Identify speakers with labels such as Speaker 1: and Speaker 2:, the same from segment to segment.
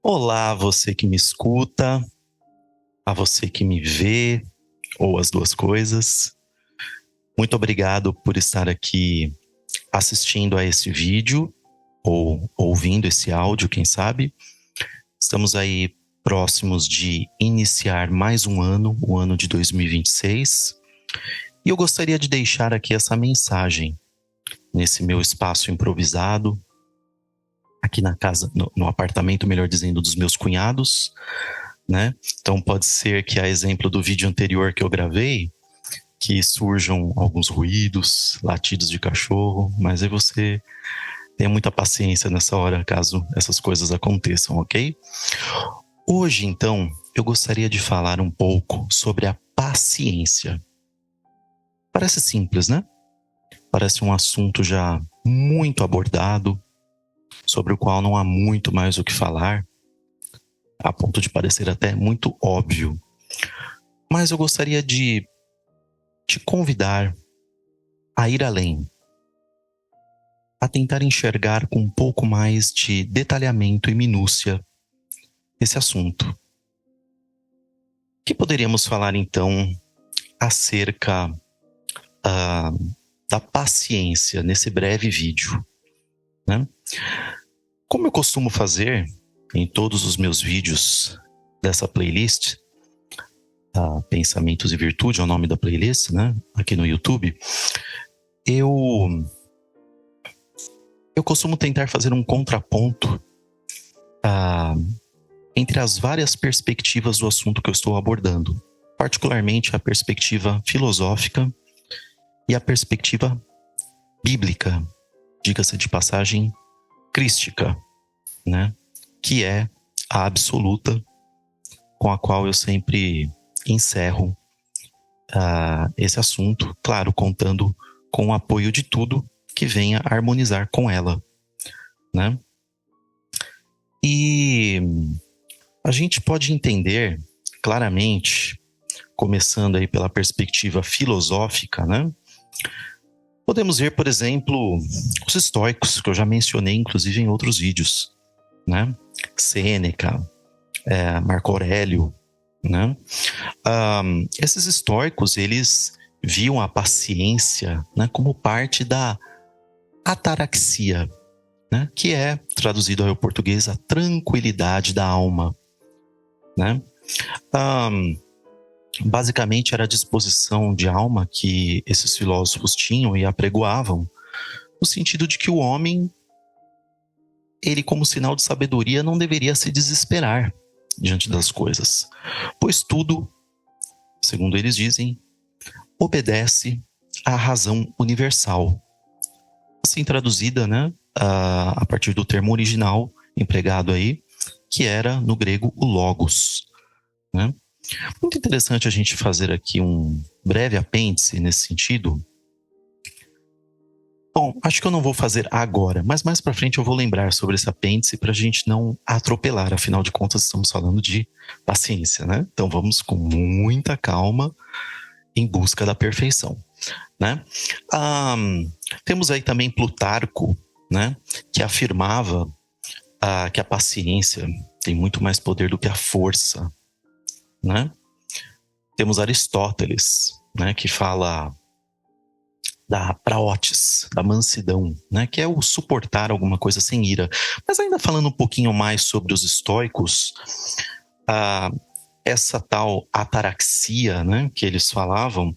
Speaker 1: Olá, você que me escuta, a você que me vê, ou as duas coisas. Muito obrigado por estar aqui assistindo a esse vídeo, ou ouvindo esse áudio, quem sabe. Estamos aí próximos de iniciar mais um ano, o ano de 2026. E eu gostaria de deixar aqui essa mensagem, nesse meu espaço improvisado, aqui na casa, no apartamento, melhor dizendo, dos meus cunhados, né? Então pode ser que, a exemplo do vídeo anterior que eu gravei, que surjam alguns ruídos, latidos de cachorro, mas aí você tenha muita paciência nessa hora, caso essas coisas aconteçam, ok? Hoje, então, eu gostaria de falar um pouco sobre a paciência. Parece simples, né? Parece um assunto já muito abordado, sobre o qual não há muito mais o que falar, a ponto de parecer até muito óbvio. Mas eu gostaria de te convidar a ir além, a tentar enxergar com um pouco mais de detalhamento e minúcia esse assunto. O que poderíamos falar então acerca da paciência nesse breve vídeo, né? Como eu costumo fazer em todos os meus vídeos dessa playlist, Pensamentos e Virtude é o nome da playlist, né? Aqui no YouTube, eu costumo tentar fazer um contraponto entre as várias perspectivas do assunto que eu estou abordando, particularmente a perspectiva filosófica e a perspectiva bíblica, diga-se de passagem, crística, né? Que é a absoluta, com a qual eu sempre encerro esse assunto, claro, contando com o apoio de tudo que venha harmonizar com ela, né? E a gente pode entender claramente, começando aí pela perspectiva filosófica, né? Podemos ver, por exemplo, os estoicos, que eu já mencionei, inclusive, em outros vídeos, né? Sêneca, Marco Aurélio, né? Esses estoicos, eles viam a paciência, né, como parte da ataraxia, né? Que é, traduzido ao português, a tranquilidade da alma, né? Basicamente era a disposição de alma que esses filósofos tinham e apregoavam, no sentido de que o homem, ele, como sinal de sabedoria, não deveria se desesperar diante das coisas, pois tudo, segundo eles dizem, obedece à razão universal. Assim traduzida, né, a partir do termo original empregado aí, que era, no grego, o logos, né? Muito interessante a gente fazer aqui um breve apêndice nesse sentido. Bom, acho que eu não vou fazer agora, mas mais para frente eu vou lembrar sobre esse apêndice para a gente não atropelar. Afinal de contas, estamos falando de paciência, né? Então vamos com muita calma em busca da perfeição, né? Temos aí também Plutarco, né? Que afirmava que a paciência tem muito mais poder do que a força, né? Temos Aristóteles, né? Que fala da praotes, da mansidão, né? Que é o suportar alguma coisa sem ira. Mas ainda falando um pouquinho mais sobre os estoicos, essa tal ataraxia, né, que eles falavam,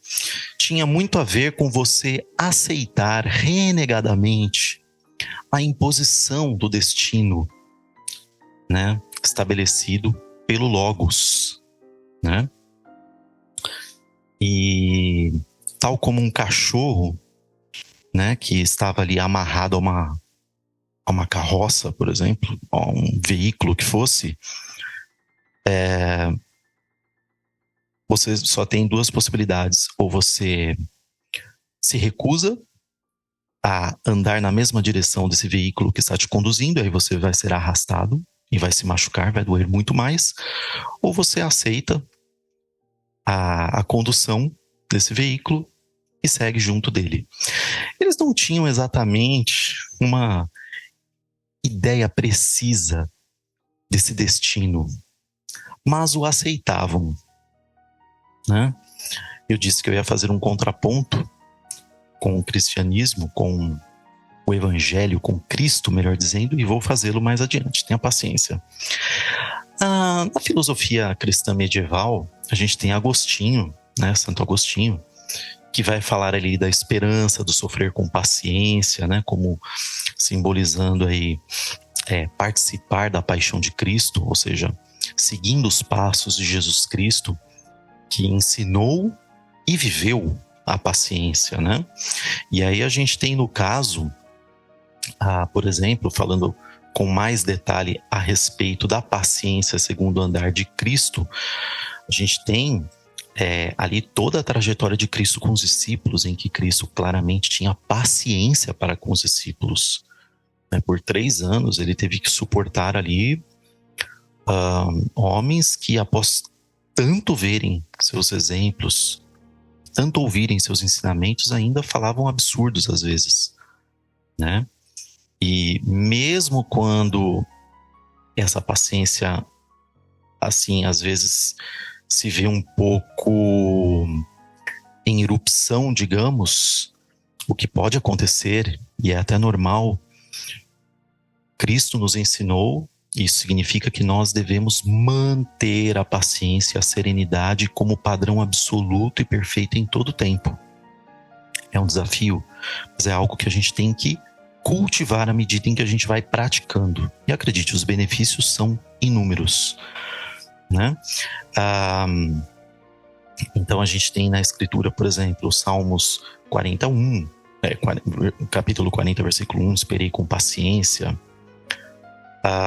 Speaker 1: tinha muito a ver com você aceitar renegadamente a imposição do destino, né, estabelecido pelo Logos, né? E tal como um cachorro, né, que estava ali amarrado a uma carroça, por exemplo, a um veículo que fosse, você só tem duas possibilidades: ou você se recusa a andar na mesma direção desse veículo que está te conduzindo, aí você vai ser arrastado e vai se machucar, vai doer muito mais, ou você aceita a condução desse veículo e segue junto dele. Eles não tinham exatamente uma ideia precisa desse destino, mas o aceitavam, né? Eu disse que eu ia fazer um contraponto com o cristianismo, com o evangelho, com Cristo, melhor dizendo, e vou fazê-lo mais adiante. Tenha paciência. Na filosofia cristã medieval, a gente tem Agostinho, né, Santo Agostinho, que vai falar ali da esperança, do sofrer com paciência, né, como simbolizando aí participar da paixão de Cristo, ou seja, seguindo os passos de Jesus Cristo, que ensinou e viveu a paciência, né? E aí a gente tem no caso, por exemplo, falando com mais detalhe a respeito da paciência segundo o andar de Cristo, a gente tem ali toda a trajetória de Cristo com os discípulos, em que Cristo claramente tinha paciência para com os discípulos. Por 3 anos ele teve que suportar ali homens que, após tanto verem seus exemplos, tanto ouvirem seus ensinamentos, ainda falavam absurdos às vezes, né? E mesmo quando essa paciência, assim, às vezes se vê um pouco em erupção, digamos, o que pode acontecer, e é até normal, Cristo nos ensinou. Isso significa que nós devemos manter a paciência, a serenidade como padrão absoluto e perfeito em todo o tempo. É um desafio, mas é algo que a gente tem que cultivar à medida em que a gente vai praticando. E acredite, os benefícios são inúmeros, né? Então a gente tem na Escritura, por exemplo, Salmos 41, capítulo 40, versículo 1, esperei com paciência.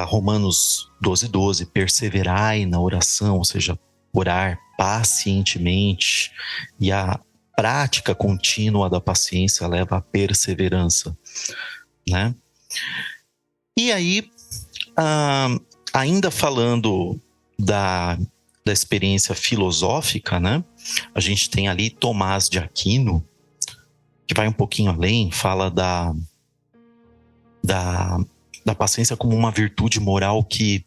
Speaker 1: Romanos 12:12, perseverai na oração, ou seja, orar pacientemente, e a prática contínua da paciência leva à perseverança, né? E aí, ainda falando da experiência filosófica, né? A gente tem ali Tomás de Aquino, que vai um pouquinho além, fala da paciência como uma virtude moral que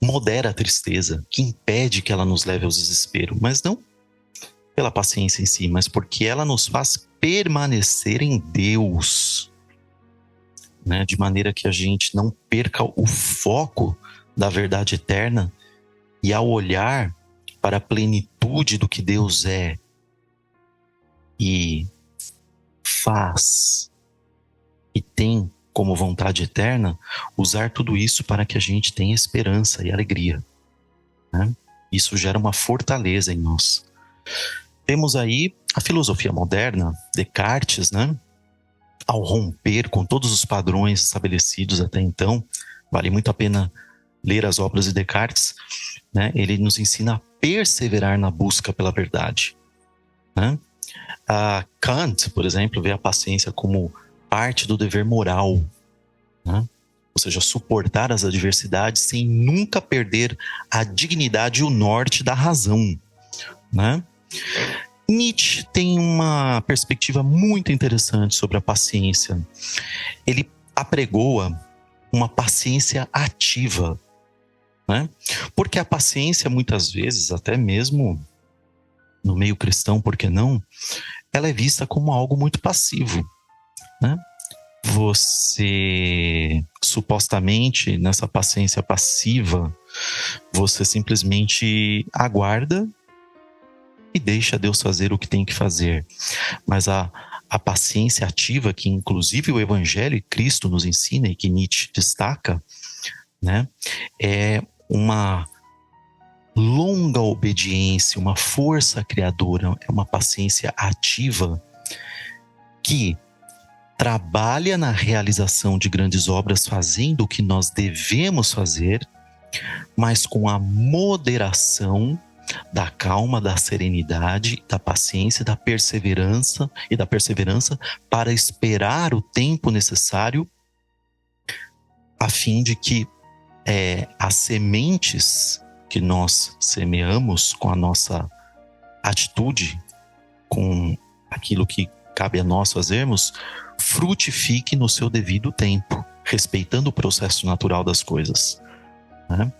Speaker 1: modera a tristeza, que impede que ela nos leve ao desespero, mas não pela paciência em si, mas porque ela nos faz permanecer em Deus, né? De maneira que a gente não perca o foco da verdade eterna, e ao olhar para a plenitude do que Deus é e faz e tem como vontade eterna, usar tudo isso para que a gente tenha esperança e alegria, né? Isso gera uma fortaleza em nós. Temos aí a filosofia moderna, Descartes, né? Ao romper com todos os padrões estabelecidos até então, vale muito a pena ler as obras de Descartes, né? Ele nos ensina a perseverar na busca pela verdade, né? Kant, por exemplo, vê a paciência como parte do dever moral, né? Ou seja, suportar as adversidades sem nunca perder a dignidade e o norte da razão, né? Nietzsche tem uma perspectiva muito interessante sobre a paciência. Ele apregoa uma paciência ativa, né? Porque a paciência, muitas vezes, até mesmo no meio cristão, por que não, ela é vista como algo muito passivo, né? Você, supostamente, nessa paciência passiva, você simplesmente aguarda e deixa Deus fazer o que tem que fazer. Mas a paciência ativa, que inclusive o Evangelho e Cristo nos ensina e que Nietzsche destaca, né, é uma longa obediência, uma força criadora, é uma paciência ativa que trabalha na realização de grandes obras, fazendo o que nós devemos fazer, mas com a moderação da calma, da serenidade, da paciência, da perseverança para esperar o tempo necessário, a fim de que as sementes que nós semeamos com a nossa atitude, com aquilo que cabe a nós fazermos, frutifique no seu devido tempo, respeitando o processo natural das coisas, né?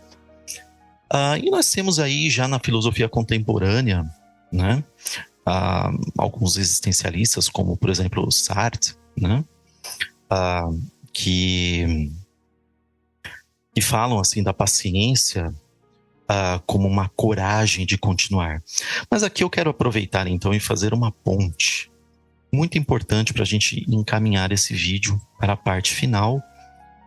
Speaker 1: E nós temos aí já na filosofia contemporânea, né, alguns existencialistas, como por exemplo o Sartre, né, que falam assim da paciência como uma coragem de continuar. Mas aqui eu quero aproveitar então e fazer uma ponte muito importante para a gente encaminhar esse vídeo para a parte final,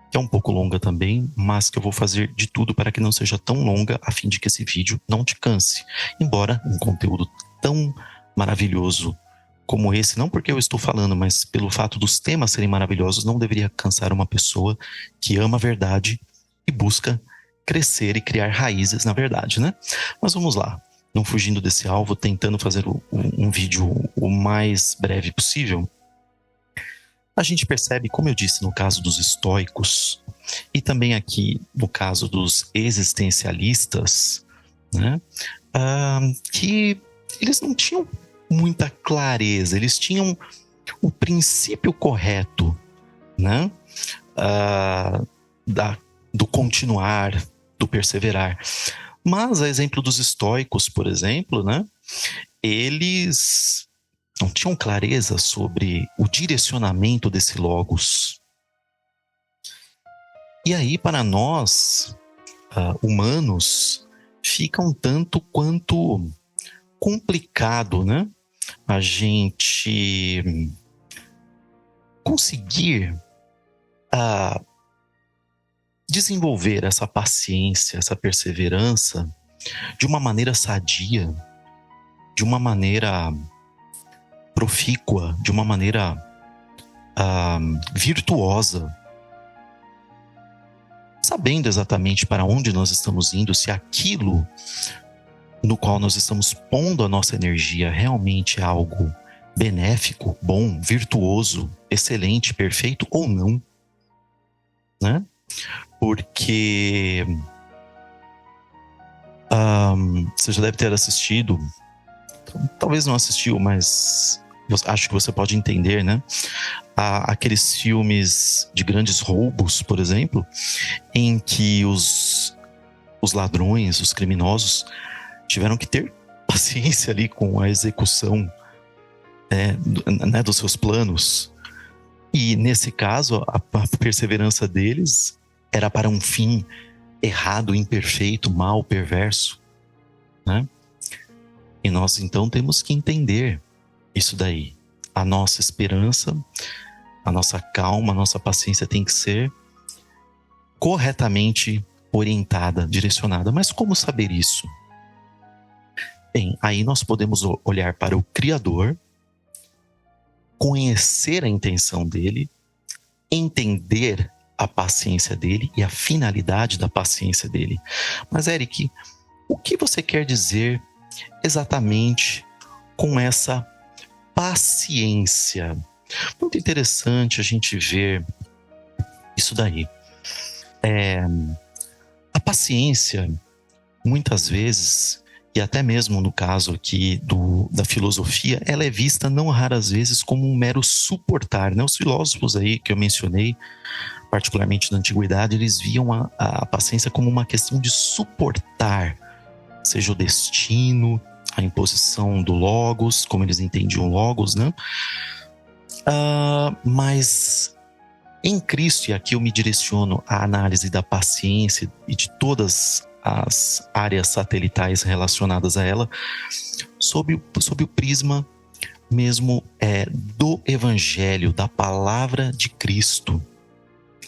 Speaker 1: que é um pouco longa também, mas que eu vou fazer de tudo para que não seja tão longa, a fim de que esse vídeo não te canse. Embora um conteúdo tão maravilhoso como esse, não porque eu estou falando, mas pelo fato dos temas serem maravilhosos, não deveria cansar uma pessoa que ama a verdade e busca crescer e criar raízes na verdade, né? Mas vamos lá, não fugindo desse alvo, tentando fazer um vídeo o mais breve possível. A gente percebe, como eu disse no caso dos estoicos, e também aqui no caso dos existencialistas, né, que eles não tinham muita clareza, eles tinham o princípio correto, né, do continuar, do perseverar. Mas, a exemplo dos estoicos, por exemplo, né, eles não tinham clareza sobre o direcionamento desse logos. E aí, para nós, humanos, fica um tanto quanto complicado, né? A gente conseguir desenvolver essa paciência, essa perseverança de uma maneira sadia, de uma maneira profícua, de uma maneira virtuosa, sabendo exatamente para onde nós estamos indo, se aquilo no qual nós estamos pondo a nossa energia realmente é algo benéfico, bom, virtuoso, excelente, perfeito ou não, né? Porque você já deve ter assistido, talvez não assistiu, mas acho que você pode entender, né? Aqueles filmes de grandes roubos, por exemplo, em que os ladrões, os criminosos, tiveram que ter paciência ali com a execução dos seus planos. E nesse caso, a perseverança deles era para um fim errado, imperfeito, mal, perverso, né? E nós então temos que entender isso daí. A nossa esperança, a nossa calma, a nossa paciência tem que ser corretamente orientada, direcionada. Mas como saber isso? Bem, aí nós podemos olhar para o Criador, conhecer a intenção dele, entender a paciência dele e a finalidade da paciência dele. Mas, Eric, o que você quer dizer exatamente com essa paciência? Muito interessante a gente ver isso daí. A paciência, muitas vezes, e até mesmo no caso aqui da filosofia, ela é vista não raras vezes como um mero suportar, né? Os filósofos aí que eu mencionei, particularmente na antiguidade, eles viam a paciência como uma questão de suportar, seja o destino, a imposição do logos, como eles entendiam logos, né? Mas em Cristo, e aqui eu me direciono à análise da paciência e de todas as áreas satelitais relacionadas a ela, sob o prisma mesmo do Evangelho, da palavra de Cristo,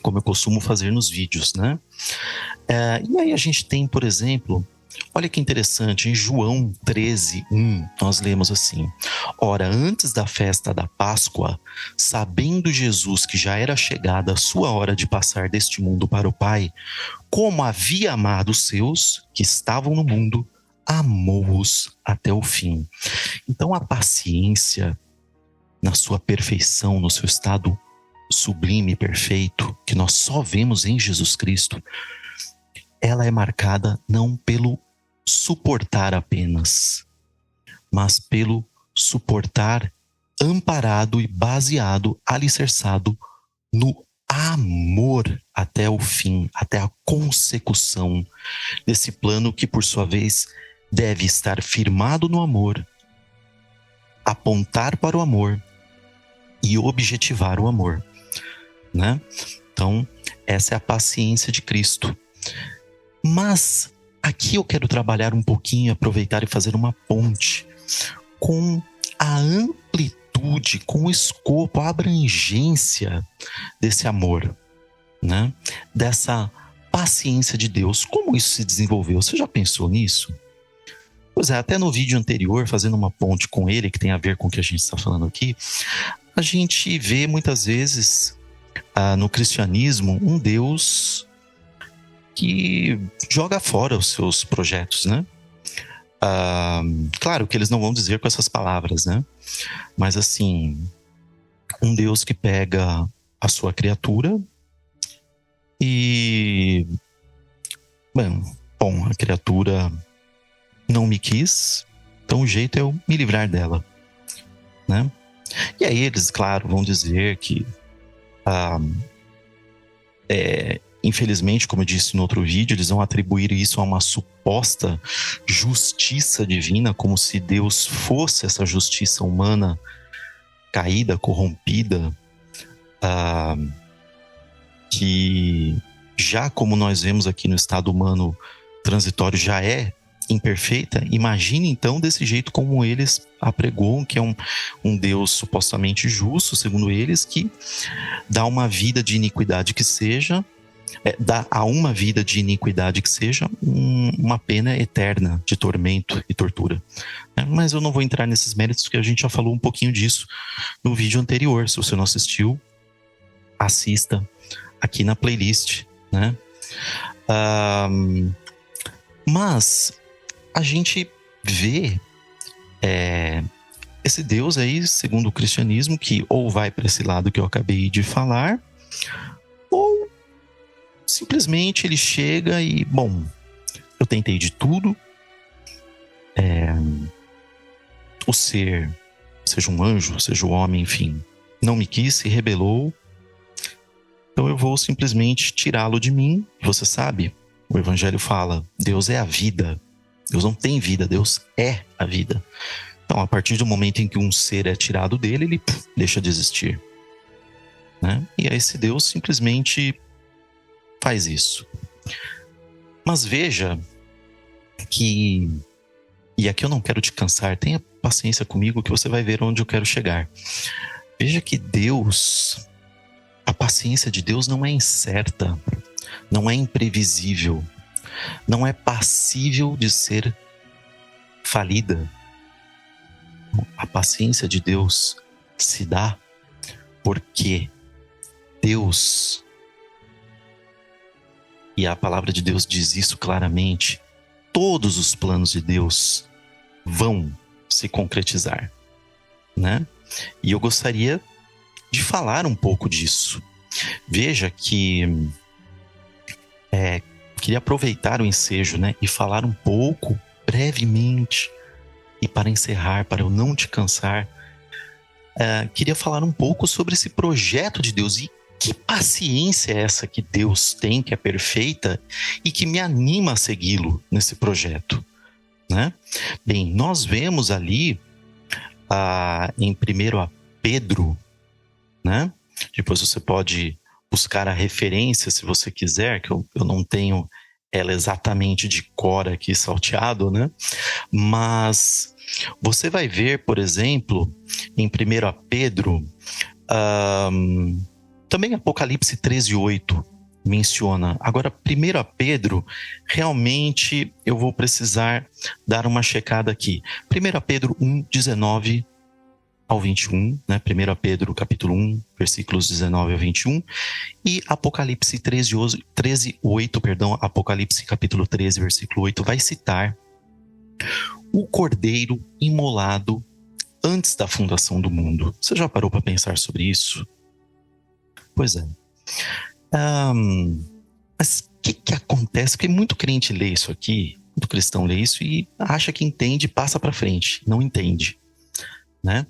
Speaker 1: como eu costumo fazer nos vídeos, né? E aí a gente tem, por exemplo, olha que interessante, em João 13:1, nós lemos assim: Ora, antes da festa da Páscoa, sabendo Jesus que já era chegada a sua hora de passar deste mundo para o Pai, como havia amado os seus que estavam no mundo, amou-os até o fim. Então a paciência, na sua perfeição, no seu estado sublime e perfeito, que nós só vemos em Jesus Cristo, ela é marcada não pelo suportar apenas, mas pelo suportar amparado e baseado, alicerçado no amor até o fim, até a consecução desse plano que, por sua vez, deve estar firmado no amor, apontar para o amor e objetivar o amor, né? Então, essa é a paciência de Cristo. Mas aqui eu quero trabalhar um pouquinho, aproveitar e fazer uma ponte com a amplitude, com o escopo, a abrangência desse amor, né? Dessa paciência de Deus. Como isso se desenvolveu? Você já pensou nisso? Pois é, até no vídeo anterior, fazendo uma ponte com ele, que tem a ver com o que a gente está falando aqui, a gente vê muitas vezes no cristianismo um Deus que joga fora os seus projetos, né? Claro que eles não vão dizer com essas palavras, né? Mas assim, um Deus que pega a sua criatura e... Bom, a criatura não me quis, então o jeito é eu me livrar dela, né? E aí eles, claro, vão dizer que infelizmente, como eu disse no outro vídeo, eles vão atribuir isso a uma suposta justiça divina, como se Deus fosse essa justiça humana caída, corrompida, que já como nós vemos aqui no estado humano transitório já é imperfeita. Imagine então desse jeito como eles apregoam, que é um Deus supostamente justo, segundo eles, que dá uma vida de iniquidade que seja, dá a uma vida de iniquidade que seja uma pena eterna de tormento e tortura. Mas eu não vou entrar nesses méritos, porque a gente já falou um pouquinho disso no vídeo anterior. Se você não assistiu, assista aqui na playlist, né? Mas a gente vê esse Deus aí, segundo o cristianismo, que ou vai para esse lado que eu acabei de falar, ou simplesmente ele chega e, bom, eu tentei de tudo, o ser, seja um anjo, seja um homem, enfim, não me quis, se rebelou, então eu vou simplesmente tirá-lo de mim. Você sabe, o Evangelho fala, Deus é a vida. Deus não tem vida, Deus é a vida. Então, a partir do momento em que um ser é tirado dele, ele deixa de existir, né? E aí esse Deus simplesmente faz isso. Mas veja que, e aqui eu não quero te cansar, tenha paciência comigo que você vai ver onde eu quero chegar. Veja que Deus, a paciência de Deus não é incerta, não é imprevisível, não é passível de ser falida. A paciência de Deus se dá porque Deus, e a palavra de Deus diz isso claramente, todos os planos de Deus vão se concretizar, né? E eu gostaria de falar um pouco disso. Veja que queria aproveitar o ensejo, né, e falar um pouco, brevemente, e para encerrar, para eu não te cansar, queria falar um pouco sobre esse projeto de Deus e que paciência é essa que Deus tem, que é perfeita e que me anima a segui-lo nesse projeto, né? Bem, nós vemos ali em 1 Pedro, né? Depois você pode buscar a referência se você quiser, que eu não tenho ela exatamente de cor aqui salteado, né? Mas você vai ver, por exemplo, em 1 Pedro, também Apocalipse 13:8 menciona. Agora, 1 Pedro, realmente eu vou precisar dar uma checada aqui. 1 Pedro 1:19 ao 21, né? 1 Pedro capítulo 1, versículos 19 ao 21, e Apocalipse 13:8, Apocalipse capítulo 13, versículo 8, vai citar o Cordeiro imolado antes da fundação do mundo. Você já parou para pensar sobre isso? Pois é. Mas o que acontece? Porque muito crente lê isso aqui, muito cristão lê isso e acha que entende e passa para frente. Não entende, né?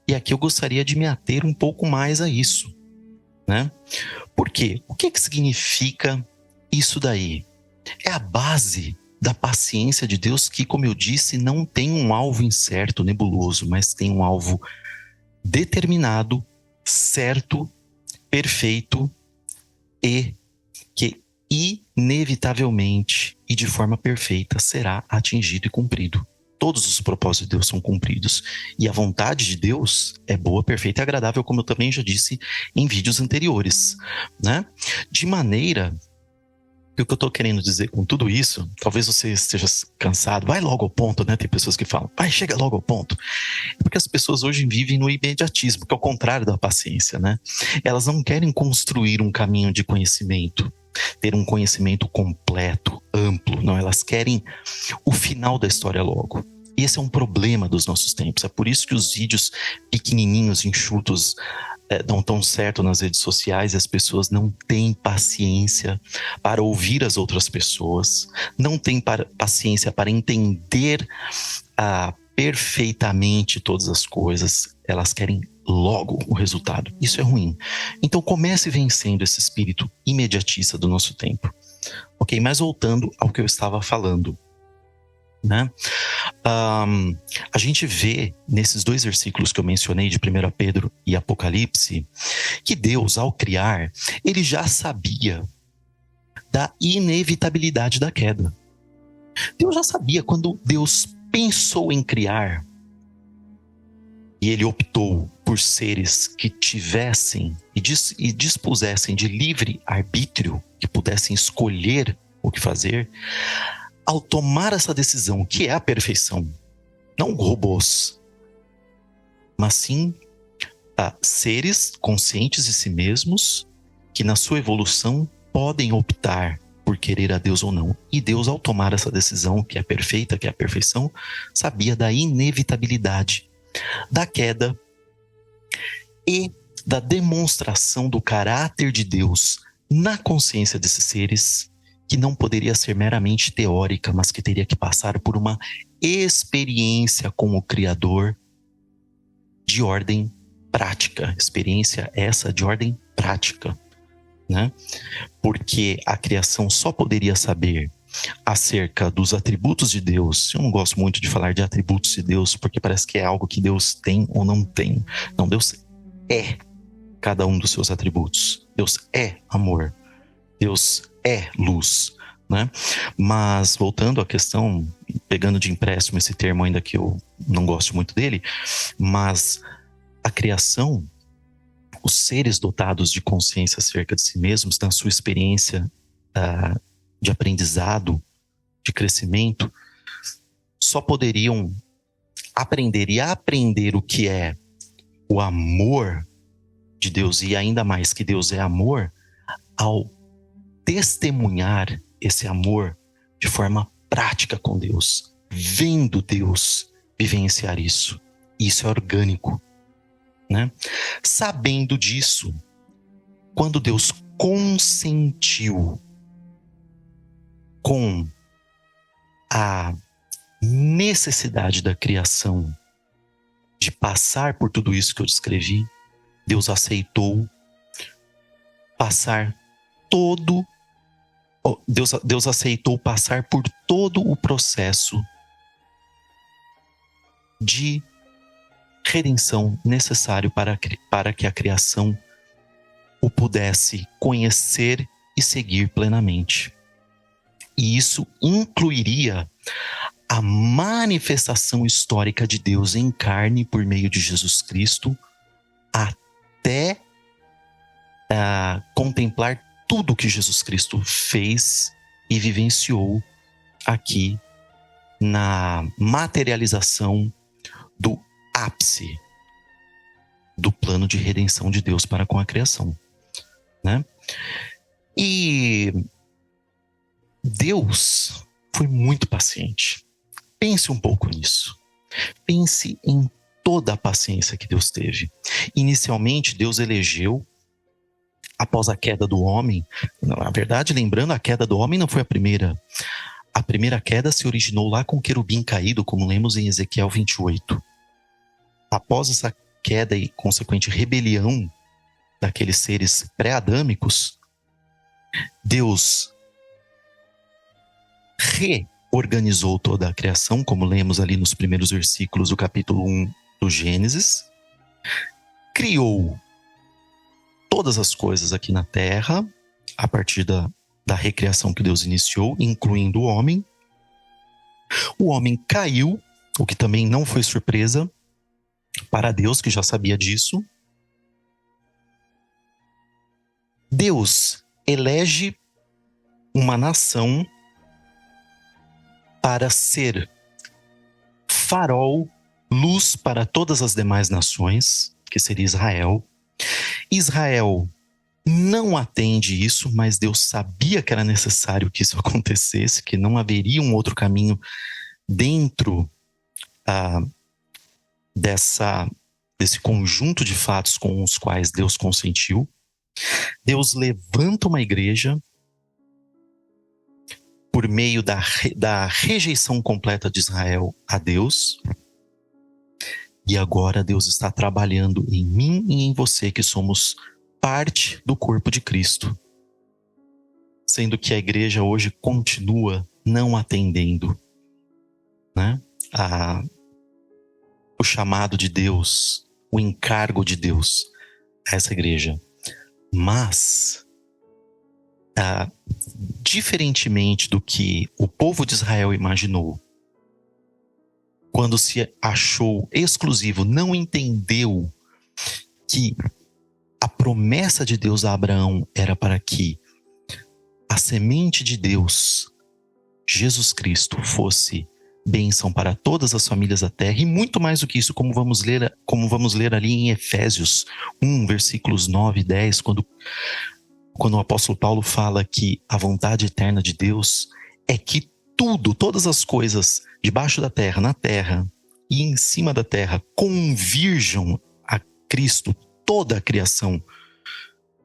Speaker 1: E aqui eu gostaria de me ater um pouco mais a isso. né? Por quê? O que significa isso daí? É a base da paciência de Deus que, como eu disse, não tem um alvo incerto, nebuloso, mas tem um alvo determinado, certo, perfeito e que inevitavelmente e de forma perfeita será atingido e cumprido. Todos os propósitos de Deus são cumpridos. E a vontade de Deus é boa, perfeita e agradável, como eu também já disse em vídeos anteriores, né? De maneira que o que eu estou querendo dizer com tudo isso, talvez você esteja cansado, vai logo ao ponto, né? Tem pessoas que falam, vai, chega logo ao ponto. É porque as pessoas hoje vivem no imediatismo, que é o contrário da paciência, né? Elas não querem construir um caminho de conhecimento, ter um conhecimento completo, amplo, não, elas querem o final da história logo. E esse é um problema dos nossos tempos, é por isso que os vídeos pequenininhos, enxutos, não tão certo nas redes sociais, as pessoas não têm paciência para ouvir as outras pessoas, não têm paciência para entender perfeitamente todas as coisas, elas querem logo o resultado. Isso é ruim. Então comece vencendo esse espírito imediatista do nosso tempo. Ok, mas voltando ao que eu estava falando, né? A gente vê nesses 2 versículos que eu mencionei de 1 Pedro e Apocalipse, que Deus, ao criar, ele já sabia da inevitabilidade da queda. Deus já sabia. Quando Deus pensou em criar, e ele optou por seres que tivessem e dispusessem de livre arbítrio, que pudessem escolher o que fazer, ao tomar essa decisão, que é a perfeição, não robôs, mas sim seres conscientes de si mesmos, que na sua evolução podem optar por querer a Deus ou não. E Deus, ao tomar essa decisão, que é perfeita, que é a perfeição, sabia da inevitabilidade da queda e da demonstração do caráter de Deus na consciência desses seres, que não poderia ser meramente teórica, mas que teria que passar por uma experiência com o Criador de ordem prática. Experiência essa de ordem prática, né? Porque a criação só poderia saber acerca dos atributos de Deus. Eu não gosto muito de falar de atributos de Deus, porque parece que é algo que Deus tem ou não tem. Não, Deus é cada um dos seus atributos. Deus é amor. Deus é luz, né? Mas voltando à questão, pegando de empréstimo esse termo ainda que eu não gosto muito dele, mas a criação, os seres dotados de consciência acerca de si mesmos, na sua experiência de aprendizado, de crescimento, só poderiam aprender o que é o amor de Deus, e ainda mais que Deus é amor, ao testemunhar esse amor de forma prática com Deus, vendo Deus vivenciar isso. Isso é orgânico, né? Sabendo disso, quando Deus consentiu com a necessidade da criação de passar por tudo isso que eu descrevi, Deus aceitou passar Deus aceitou passar por todo o processo de redenção necessário para que a criação o pudesse conhecer e seguir plenamente. E isso incluiria a manifestação histórica de Deus em carne por meio de Jesus Cristo, até contemplar tudo que Jesus Cristo fez e vivenciou aqui na materialização do ápice do plano de redenção de Deus para com a criação, né? E Deus foi muito paciente. Pense um pouco nisso. Pense em toda a paciência que Deus teve. Inicialmente, Deus elegeu, após a queda do homem, na verdade, lembrando, a queda do homem não foi a primeira. A primeira queda se originou lá com o querubim caído, como lemos em Ezequiel 28. Após essa queda e consequente rebelião daqueles seres pré-adâmicos, Deus reorganizou toda a criação, como lemos ali nos primeiros versículos do capítulo 1 do Gênesis, criou todas as coisas aqui na Terra, a partir da recriação que Deus iniciou, incluindo o homem. O homem caiu, o que também não foi surpresa para Deus, que já sabia disso. Deus elege uma nação para ser farol, luz para todas as demais nações, que seria Israel. Israel não atende isso, mas Deus sabia que era necessário que isso acontecesse, que não haveria um outro caminho dentro desse conjunto de fatos com os quais Deus consentiu. Deus levanta uma igreja por meio da rejeição completa de Israel a Deus. E agora Deus está trabalhando em mim e em você, que somos parte do corpo de Cristo. Sendo que a igreja hoje continua não atendendo, né, o chamado de Deus, o encargo de Deus a essa igreja. Mas, diferentemente do que o povo de Israel imaginou, quando se achou exclusivo, não entendeu que a promessa de Deus a Abraão era para que a semente de Deus, Jesus Cristo, fosse bênção para todas as famílias da terra, e muito mais do que isso, como vamos ler ali em Efésios 1, versículos 9 e 10, quando o apóstolo Paulo fala que a vontade eterna de Deus é que todas as coisas debaixo da terra, na terra e em cima da terra, convirjam a Cristo, toda a criação.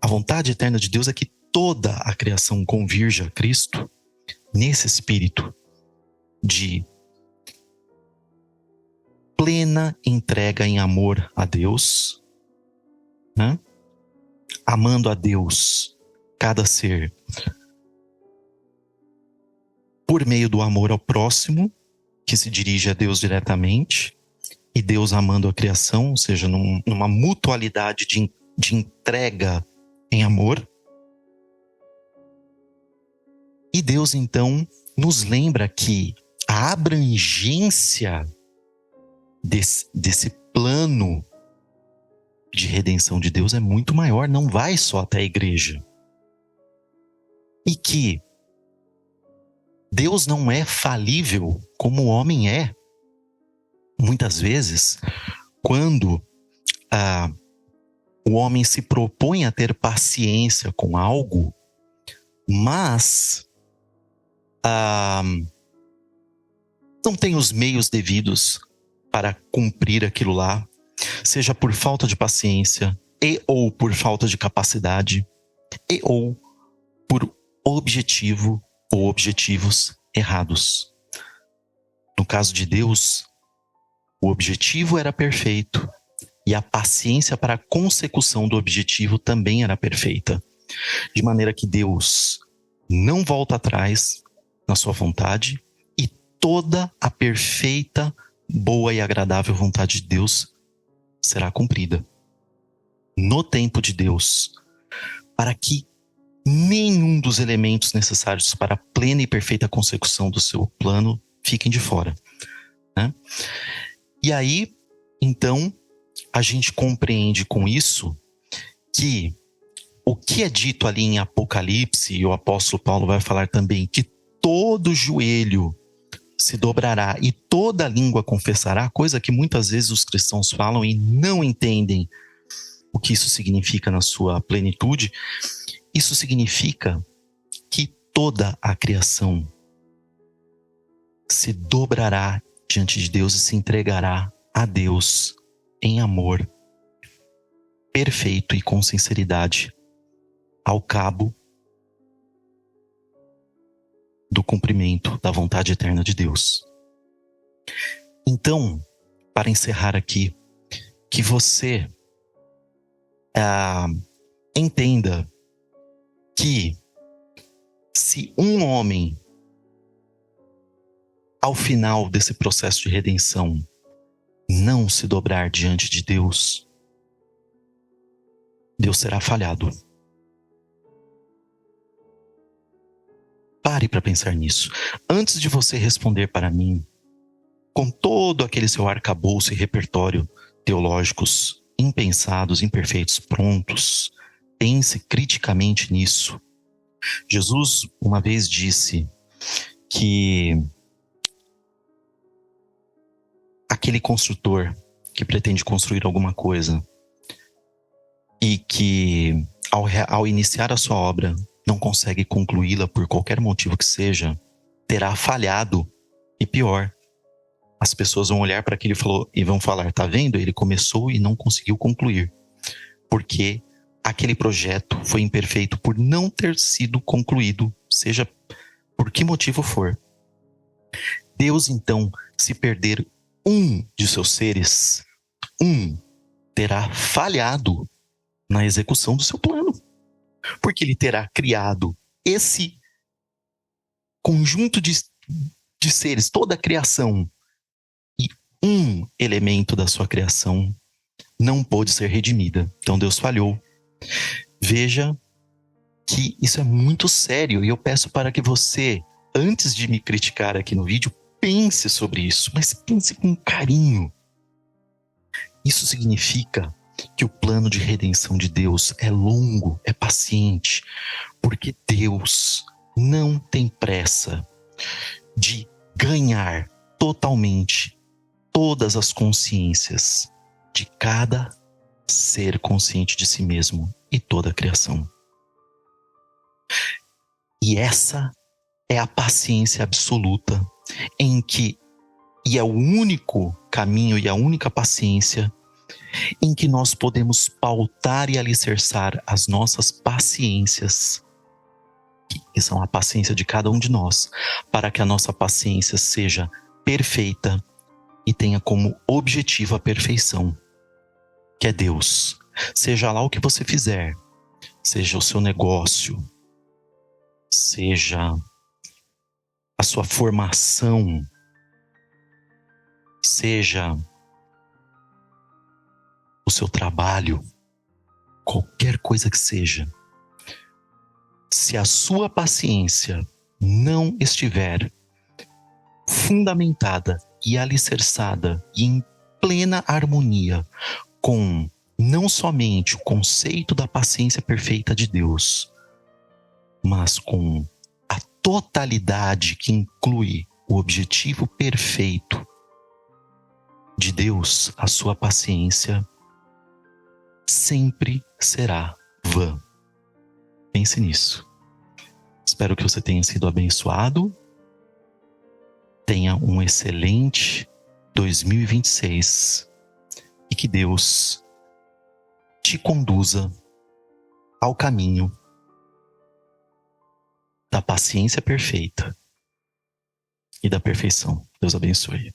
Speaker 1: A vontade eterna de Deus é que toda a criação convirja a Cristo nesse espírito de plena entrega em amor a Deus, né? Amando a Deus, cada ser, por meio do amor ao próximo, que se dirige a Deus diretamente, e Deus amando a criação, ou seja, numa mutualidade de entrega em amor. E Deus, então, nos lembra que a abrangência desse plano de redenção de Deus é muito maior, não vai só até a igreja. E que Deus não é falível como o homem é. Muitas vezes, quando o homem se propõe a ter paciência com algo, mas não tem os meios devidos para cumprir aquilo lá, seja por falta de paciência, e ou por falta de capacidade, e ou por objetivo ou objetivos errados. No caso de Deus, o objetivo era perfeito e a paciência para a consecução do objetivo também era perfeita. De maneira que Deus não volta atrás na sua vontade e toda a perfeita, boa e agradável vontade de Deus será cumprida no tempo de Deus, para que nenhum dos elementos necessários para a plena e perfeita consecução do seu plano fiquem de fora, né? E aí, então, a gente compreende com isso que o que é dito ali em Apocalipse, e o apóstolo Paulo vai falar também, que todo joelho se dobrará e toda língua confessará, coisa que muitas vezes os cristãos falam e não entendem o que isso significa na sua plenitude. Isso significa que toda a criação se dobrará diante de Deus e se entregará a Deus em amor perfeito e com sinceridade, ao cabo do cumprimento da vontade eterna de Deus. Então, para encerrar aqui, que você Entenda que se um homem, ao final desse processo de redenção, não se dobrar diante de Deus, Deus será falhado. Pare para pensar nisso. Antes de você responder para mim, com todo aquele seu arcabouço e repertório teológicos impensados, imperfeitos, prontos, pense criticamente nisso. Jesus uma vez disse que aquele construtor que pretende construir alguma coisa e que ao iniciar a sua obra não consegue concluí-la por qualquer motivo que seja, terá falhado. E pior, as pessoas vão olhar para aquilo e vão falar, tá vendo? Ele começou e não conseguiu concluir. Porque aquele projeto foi imperfeito por não ter sido concluído, seja por que motivo for. Deus, então, se perder um de seus seres, terá falhado na execução do seu plano. Porque ele terá criado esse conjunto de seres, toda a criação, e um elemento da sua criação não pôde ser redimida. Então Deus falhou. Veja que isso é muito sério e eu peço para que você, antes de me criticar aqui no vídeo, pense sobre isso, mas pense com carinho. Isso significa que o plano de redenção de Deus é longo, é paciente, porque Deus não tem pressa de ganhar totalmente todas as consciências de cada ser consciente de si mesmo e toda a criação. E essa é a paciência absoluta e é o único caminho e a única paciência em que nós podemos pautar e alicerçar as nossas paciências, que são a paciência de cada um de nós, para que a nossa paciência seja perfeita e tenha como objetivo a perfeição, que é Deus. Seja lá o que você fizer, seja o seu negócio, seja a sua formação, seja o seu trabalho, qualquer coisa que seja, se a sua paciência não estiver fundamentada e alicerçada e em plena harmonia com não somente o conceito da paciência perfeita de Deus, mas com a totalidade que inclui o objetivo perfeito de Deus, a sua paciência sempre será vã. Pense nisso. Espero que você tenha sido abençoado. Tenha um excelente 2026 e que Deus te conduza ao caminho da paciência perfeita e da perfeição. Deus abençoe.